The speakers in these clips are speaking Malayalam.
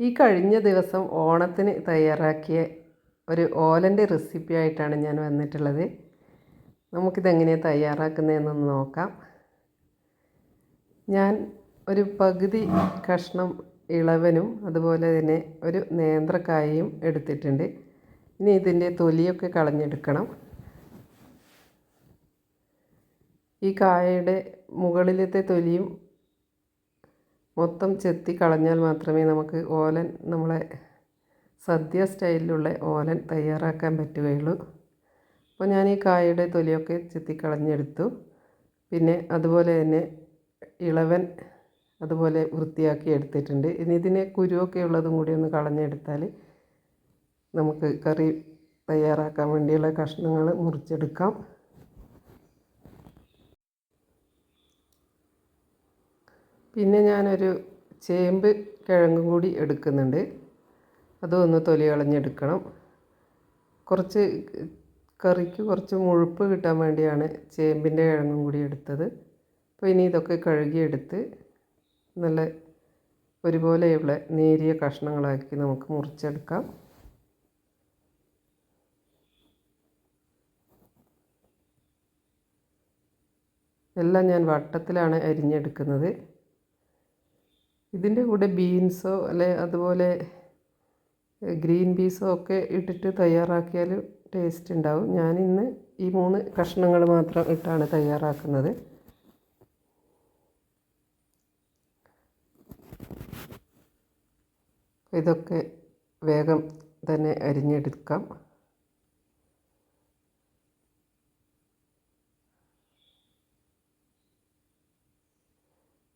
ഈ കഴിഞ്ഞ ദിവസം ഓണത്തിന് തയ്യാറാക്കിയ ഒരു ഓലൻ്റെ റെസിപ്പി ആയിട്ടാണ് ഞാൻ വന്നിട്ടുള്ളത്. നമുക്കിതെങ്ങനെയാണ് തയ്യാറാക്കുന്നതെന്നൊന്ന് നോക്കാം. ഞാൻ ഒരു പകുതി കഷ്ണം ഇളവനും അതുപോലെ തന്നെ ഒരു നേന്ത്രക്കായയും എടുത്തിട്ടുണ്ട്. ഇനി ഇതിൻ്റെ തൊലിയൊക്കെ കളഞ്ഞെടുക്കണം. ഈ കായയുടെ മുകളിലത്തെ തൊലിയും മൊത്തം ചെത്തി കളഞ്ഞാൽ മാത്രമേ നമുക്ക് ഓലൻ, നമ്മളെ സദ്യ സ്റ്റൈലിലുള്ള ഓലൻ തയ്യാറാക്കാൻ പറ്റുകയുള്ളൂ. അപ്പോൾ ഞാൻ ഈ കായയുടെ തൊലിയൊക്കെ ചെത്തി കളഞ്ഞെടുത്തു. പിന്നെ അതുപോലെ തന്നെ ഇളവൻ അതുപോലെ വൃത്തിയാക്കി എടുത്തിട്ടുണ്ട്. ഇനി ഇതിനെ കുരുവൊക്കെ ഉള്ളതും കൂടി ഒന്ന് കളഞ്ഞെടുത്താൽ നമുക്ക് കറി തയ്യാറാക്കാൻ വേണ്ടിയുള്ള കഷ്ണങ്ങൾ മുറിച്ചെടുക്കാം. പിന്നെ ഞാനൊരു ചേമ്പ് കിഴങ്ങും കൂടി എടുക്കുന്നുണ്ട്. അതും ഒന്ന് തൊലി കളഞ്ഞെടുക്കണം. കുറച്ച് കറിക്ക് കുറച്ച് മുഴുപ്പ് കിട്ടാൻ വേണ്ടിയാണ് ചേമ്പിൻ്റെ കിഴങ്ങും കൂടി എടുത്തത്. അപ്പോൾ ഇനി ഇതൊക്കെ കഴുകിയെടുത്ത് നല്ല ഒരുപോലെയുള്ള നേരിയ കഷ്ണങ്ങളാക്കി നമുക്ക് മുറിച്ചെടുക്കാം. എല്ലാം ഞാൻ വട്ടത്തിലാണ് അരിഞ്ഞെടുക്കുന്നത്. ഇതിൻ്റെ കൂടെ ബീൻസോ അല്ലെ അതുപോലെ ഗ്രീൻ പീസോ ഒക്കെ ഇട്ടിട്ട് തയ്യാറാക്കിയാൽ ടേസ്റ്റ് ഉണ്ടാവും. ഞാനിന്ന് ഈ 3 കഷ്ണങ്ങൾ മാത്രം ഇട്ടാണ് തയ്യാറാക്കുന്നത്. ഇതൊക്കെ വേഗം തന്നെ അരിഞ്ഞെടുക്കാം.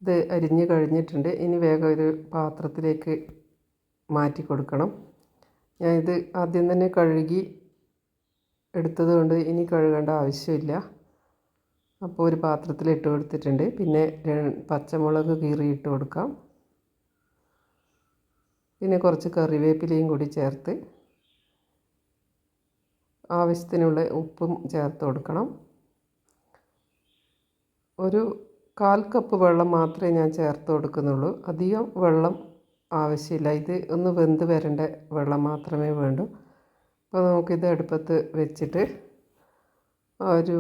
ഇത് അരിഞ്ഞ് കഴിഞ്ഞിട്ടുണ്ട്. ഇനി വേഗം ഒരു പാത്രത്തിലേക്ക് മാറ്റി കൊടുക്കണം. ഞാൻ ഇത് ആദ്യം തന്നെ കഴുകി എടുത്തത് കൊണ്ട് ഇനി കഴുകേണ്ട ആവശ്യമില്ല. അപ്പോൾ ഒരു പാത്രത്തിൽ ഇട്ട് കൊടുത്തിട്ടുണ്ട്. പിന്നെ പച്ചമുളക് കീറി ഇട്ട് കൊടുക്കാം. പിന്നെ കുറച്ച് കറിവേപ്പിലയും കൂടി ചേർത്ത് ആവശ്യത്തിനുള്ള ഉപ്പും ചേർത്ത് കൊടുക്കണം. ഒരു 1/4 കപ്പ് വെള്ളം മാത്രമേ ഞാൻ ചേർത്ത് കൊടുക്കുന്നുള്ളൂ. അധികം വെള്ളം ആവശ്യമില്ല. ഇത് ഒന്ന് വെന്ത് വരേണ്ട വെള്ളം മാത്രമേ വേണ്ടൂ. അപ്പോൾ നമുക്കിത് അടുപ്പത്ത് വെച്ചിട്ട് ഒരു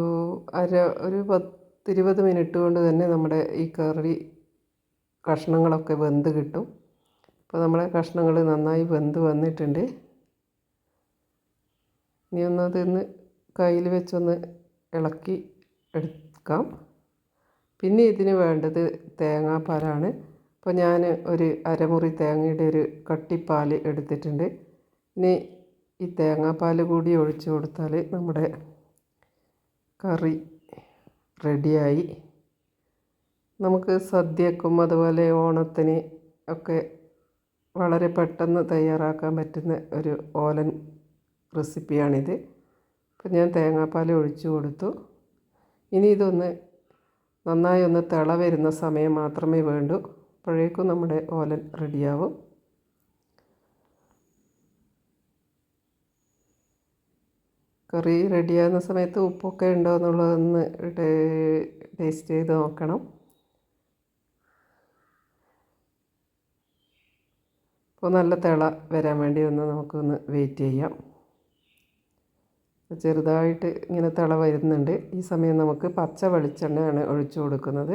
10-20 മിനിറ്റ് കൊണ്ട് തന്നെ നമ്മുടെ ഈ കറി കഷ്ണങ്ങളൊക്കെ വെന്ത് കിട്ടും. അപ്പോൾ നമ്മുടെ കഷ്ണങ്ങൾ നന്നായി വെന്ത് വന്നിട്ടുണ്ട്. ഇനി ഒന്നതൊന്ന് കയ്യിൽ വെച്ചൊന്ന് ഇളക്കി എടുക്കാം. പിന്നെ ഇതിന് വേണ്ടത് തേങ്ങാപ്പാലാണ്. അപ്പോൾ ഞാൻ ഒരു അരമുറി തേങ്ങയുടെ ഒരു കട്ടിപ്പാൽ എടുത്തിട്ടുണ്ട്. ഇനി ഈ തേങ്ങാപ്പാൽ കൂടി ഒഴിച്ച് കൊടുത്താൽ നമ്മുടെ കറി റെഡിയായി. നമുക്ക് സദ്യക്കും അതുപോലെ ഓണത്തിന് ഒക്കെ വളരെ പെട്ടെന്ന് തയ്യാറാക്കാൻ പറ്റുന്ന ഒരു ഓലൻ റെസിപ്പിയാണിത്. അപ്പോൾ ഞാൻ തേങ്ങാപ്പാൽ ഒഴിച്ച് കൊടുത്തു. ഇനി ഇതൊന്ന് നന്നായി ഒന്ന് തിള വരുന്ന സമയം മാത്രമേ വേണ്ടൂ. അപ്പോഴേക്കും നമ്മുടെ ഓലൻ റെഡിയാവും. കറി റെഡിയാകുന്ന സമയത്ത് ഉപ്പൊക്കെ ഉണ്ടോ എന്നുള്ളതൊന്ന് ടേസ്റ്റ് ചെയ്ത് നോക്കണം. അപ്പോൾ നല്ല തിള വരാൻ വേണ്ടി നമുക്കൊന്ന് വെയിറ്റ് ചെയ്യാം. ചെറുതായിട്ട് ഇങ്ങനെ തിള വരുന്നുണ്ട്. ഈ സമയം നമുക്ക് പച്ച വെളിച്ചെണ്ണയാണ് ഒഴിച്ചു കൊടുക്കുന്നത്.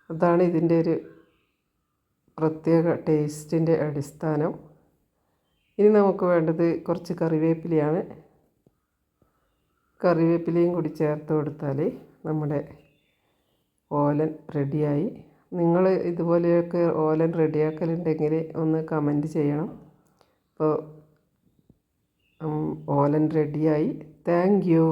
അതാണ് ഇതിൻ്റെ ഒരു പ്രത്യേക ടേസ്റ്റിൻ്റെ അടിസ്ഥാനം. ഇനി നമുക്ക് വേണ്ടത് കുറച്ച് കറിവേപ്പിലയാണ്. കറിവേപ്പിലയും കൂടി ചേർത്ത് കൊടുത്താൽ നമ്മുടെ ഓലൻ റെഡിയായി. നിങ്ങൾ ഇതുപോലെയൊക്കെ ഓലൻ റെഡിയാക്കലുണ്ടെങ്കിൽ ഒന്ന് കമൻറ്റ് ചെയ്യണം. അപ്പോൾ ഓലൻ റെഡിയായി. Thank you.